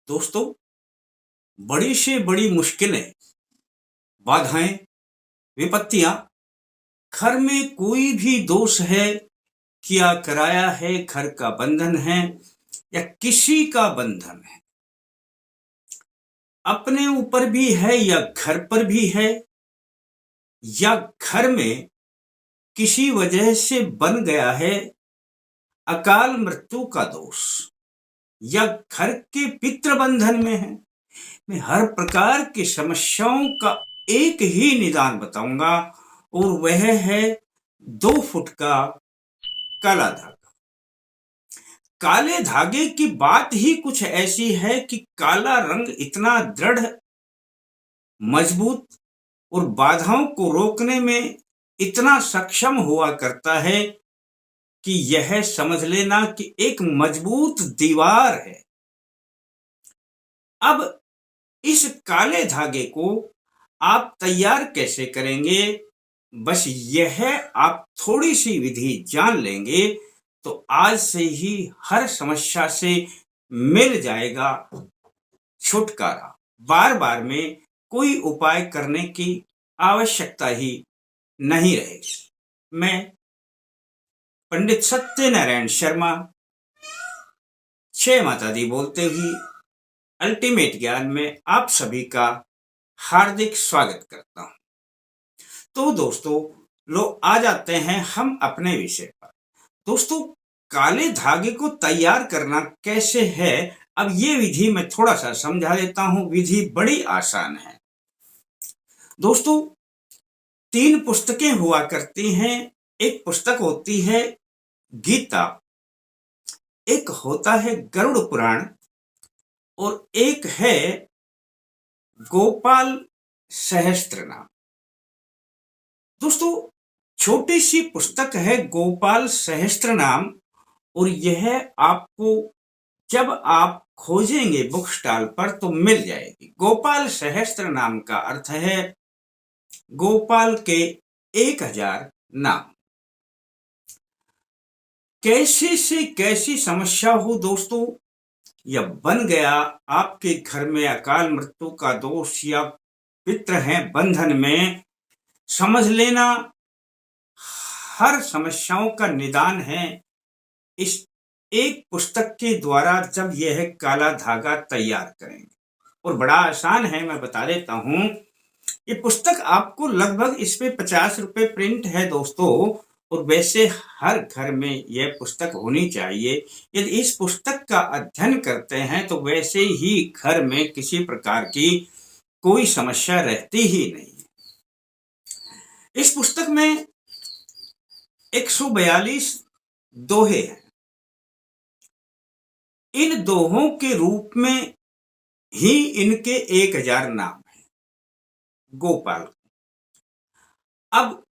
दोस्तों, बड़ी से बड़ी मुश्किलें, बाधाएं, विपत्तियां, घर में कोई भी दोष है, किया कराया है, घर का बंधन है या किसी का बंधन है, अपने ऊपर भी है या घर पर भी है, या घर में किसी वजह से बन गया है अकाल मृत्यु का दोष, या घर के पितृ बंधन में है। मैं हर प्रकार की समस्याओं का एक ही निदान बताऊंगा, और वह है 2 फुट का काला धागा। काले धागे की बात ही कुछ ऐसी है कि काला रंग इतना दृढ़, मजबूत और बाधाओं को रोकने में इतना सक्षम हुआ करता है कि यह समझ लेना कि एक मजबूत दीवार है। अब इस काले धागे को आप तैयार कैसे करेंगे, बस यह आप थोड़ी सी विधि जान लेंगे तो आज से ही हर समस्या से मिल जाएगा छुटकारा। बार बार में कोई उपाय करने की आवश्यकता ही नहीं रहेगी। मैं पंडित सत्यनारायण शर्मा, जय माता दी बोलते हुए अल्टीमेट ज्ञान में आप सभी का हार्दिक स्वागत करता हूं। तो दोस्तों, लो आ जाते हैं हम अपने विषय पर। दोस्तों, काले धागे को तैयार करना कैसे है, अब ये विधि मैं थोड़ा सा समझा देता हूं। विधि बड़ी आसान है दोस्तों। 3 पुस्तकें हुआ करती हैं। एक पुस्तक होती है गीता, एक होता है गरुड़ पुराण, और एक है गोपाल सहस्त्रनाम। दोस्तों, छोटी सी पुस्तक है गोपाल सहस्त्रनाम, और यह आपको जब आप खोजेंगे बुक स्टॉल पर तो मिल जाएगी। गोपाल सहस्त्रनाम का अर्थ है गोपाल के 1000 नाम। कैसी से कैसी समस्या हो दोस्तों, या बन गया आपके घर में अकाल मृत्यु का दोष, या पितृ हैं बंधन में, समझ लेना हर समस्याओं का निदान है इस एक पुस्तक के द्वारा जब यह काला धागा तैयार करेंगे। और बड़ा आसान है, मैं बता देता हूं। ये पुस्तक आपको लगभग इस पे 50 रुपए प्रिंट है दोस्तों, और वैसे हर घर में यह पुस्तक होनी चाहिए। यदि इस पुस्तक का अध्ययन करते हैं तो वैसे ही घर में किसी प्रकार की कोई समस्या रहती ही नहीं। इस पुस्तक में 142 दोहे हैं। इन दोहों के रूप में ही इनके 1000 नाम हैं गोपाल। अब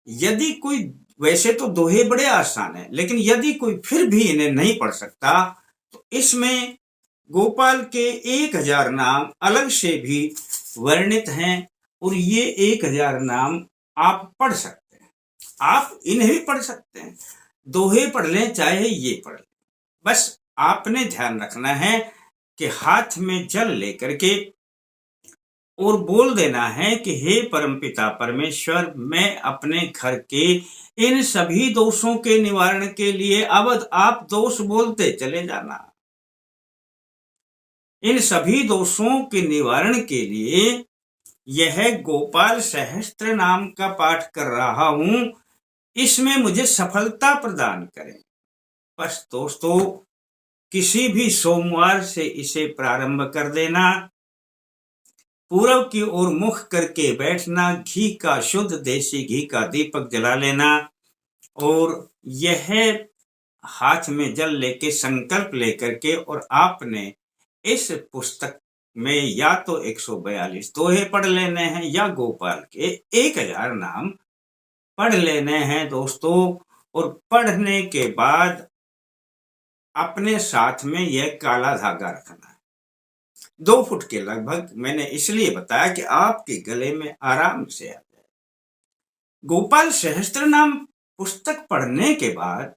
यदि कोई, वैसे तो दोहे बड़े आसान है, लेकिन यदि कोई फिर भी इन्हें नहीं पढ़ सकता तो इसमें गोपाल के 1000 नाम अलग से भी वर्णित हैं, और ये 1000 नाम आप पढ़ सकते हैं। आप इन्हें भी पढ़ सकते हैं, दोहे पढ़ लें चाहे ये पढ़ लें। बस आपने ध्यान रखना है कि हाथ में जल लेकर के और बोल देना है कि हे परमपिता परमेश्वर, मैं अपने घर के इन सभी दोषों के निवारण के लिए, अब आप दोष बोलते चले जाना, इन सभी दोषों के निवारण के लिए यह गोपाल सहस्त्र नाम का पाठ कर रहा हूं, इसमें मुझे सफलता प्रदान करें। बस दोस्तों, किसी भी सोमवार से इसे प्रारंभ कर देना। पूरब की ओर मुख करके बैठना, घी का, शुद्ध देसी घी का दीपक जला लेना, और यह हाथ में जल लेके संकल्प लेकर के, और आपने इस पुस्तक में या तो 142 दोहे पढ़ लेने हैं या गोपाल के 1000 नाम पढ़ लेने हैं दोस्तों। और पढ़ने के बाद अपने साथ में यह काला धागा रखना है 2 फुट के लगभग। मैंने इसलिए बताया कि आपके गले में आराम से आ जाए। गोपाल सहस्त्र नाम पुस्तक पढ़ने के बाद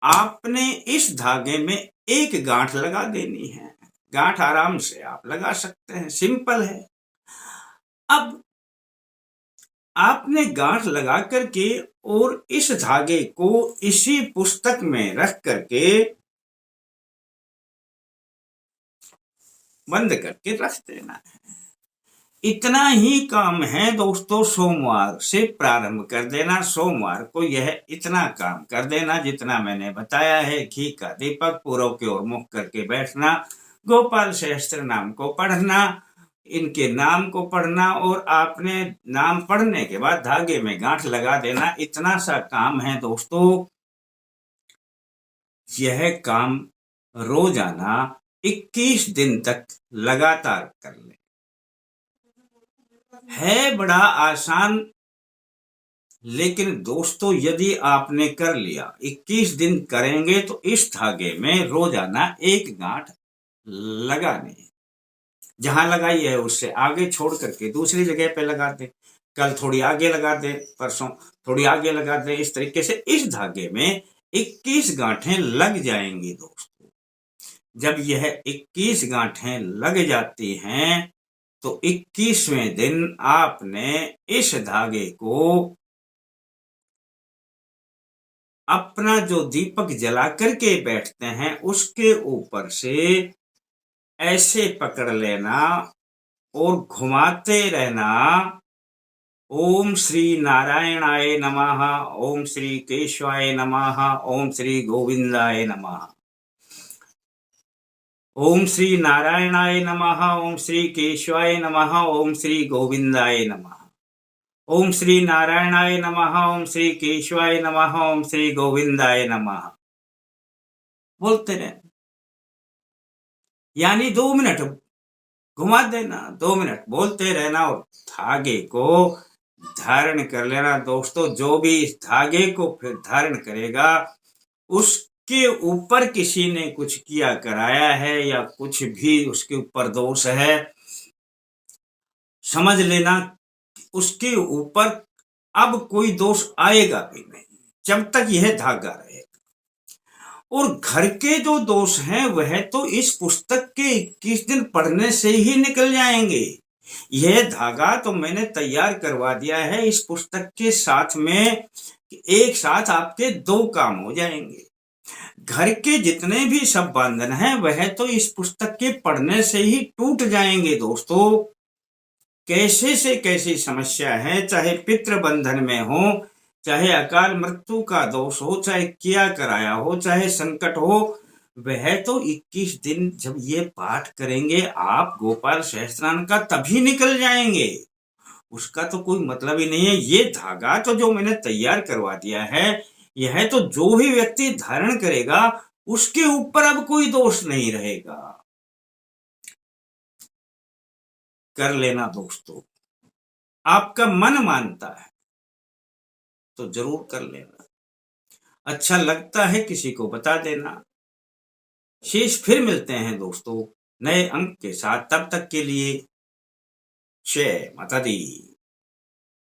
आपने इस धागे में एक गांठ लगा देनी है। गांठ आराम से आप लगा सकते हैं, सिंपल है। अब आपने गांठ लगा करके और इस धागे को इसी पुस्तक में रख करके बंद करके रख देना है। इतना ही काम है दोस्तों। सोमवार से प्रारंभ कर देना, सोमवार को यह इतना काम कर देना जितना मैंने बताया है। घी का दीपक पूरब की ओर मुख करके बैठना, गोपाल सहस्त्र नाम को पढ़ना, इनके नाम को पढ़ना और आपने नाम पढ़ने के बाद धागे में गांठ लगा देना। इतना सा काम है दोस्तों। यह काम रोजाना 21 दिन तक लगातार कर ले। है बड़ा आसान, लेकिन दोस्तों यदि आपने कर लिया, 21 दिन करेंगे तो इस धागे में रोजाना एक गांठ लगानी है। जहां लगाई है उससे आगे छोड़ करके दूसरी जगह पे लगा दे, कल थोड़ी आगे लगा दे, परसों थोड़ी आगे लगा दे। इस तरीके से इस धागे में 21 गांठें लग जाएंगी दोस्तों। जब यह 21 गांठें लग जाती हैं तो 21वें दिन आपने इस धागे को अपना जो दीपक जला करके बैठते हैं उसके ऊपर से ऐसे पकड़ लेना और घुमाते रहना। ओम श्री नारायणाय नमः, ओम श्री केशवाय नमः, ओम श्री गोविंदाय नमः। ओम श्री नारायणाय नमः, ओम श्री केशवाय नमः, ओम श्री गोविंदाय नमः। ओम श्री नारायणाय नमः, ओम श्री केशवाय नमः, ओम श्री गोविंदाय नमः बोलते रहे, यानी 2 मिनट घुमा देना, 2 मिनट बोलते रहना और धागे को धारण कर लेना। दोस्तों जो भी इस धागे को फिर धारण करेगा उसके ऊपर किसी ने कुछ किया कराया है या कुछ भी उसके ऊपर दोष है, समझ लेना उसके ऊपर अब कोई दोष आएगा भी नहीं जब तक यह धागा रहेगा। और घर के जो दोष हैं वह तो इस पुस्तक के 21 दिन पढ़ने से ही निकल जाएंगे। यह धागा तो मैंने तैयार करवा दिया है इस पुस्तक के साथ में, एक साथ आपके 2 काम हो जाएंगे। घर के जितने भी सब बंधन हैं वह तो इस पुस्तक के पढ़ने से ही टूट जाएंगे दोस्तों। कैसे से कैसी समस्या है, चाहे पितृ बंधन में हो, चाहे अकाल मृत्यु का दोष हो, चाहे किया कराया हो, चाहे संकट हो, वह तो 21 दिन जब ये पाठ करेंगे आप गोपाल सहस्त्रनाम का तभी निकल जाएंगे। उसका तो कोई मतलब ही नहीं है। ये धागा तो जो मैंने तैयार करवा दिया है, यह तो जो भी व्यक्ति धारण करेगा उसके ऊपर अब कोई दोष नहीं रहेगा। कर लेना दोस्तों, आपका मन मानता है तो जरूर कर लेना। अच्छा लगता है किसी को बता देना। शेष फिर मिलते हैं दोस्तों नए अंक के साथ, तब तक के लिए जय माता दी।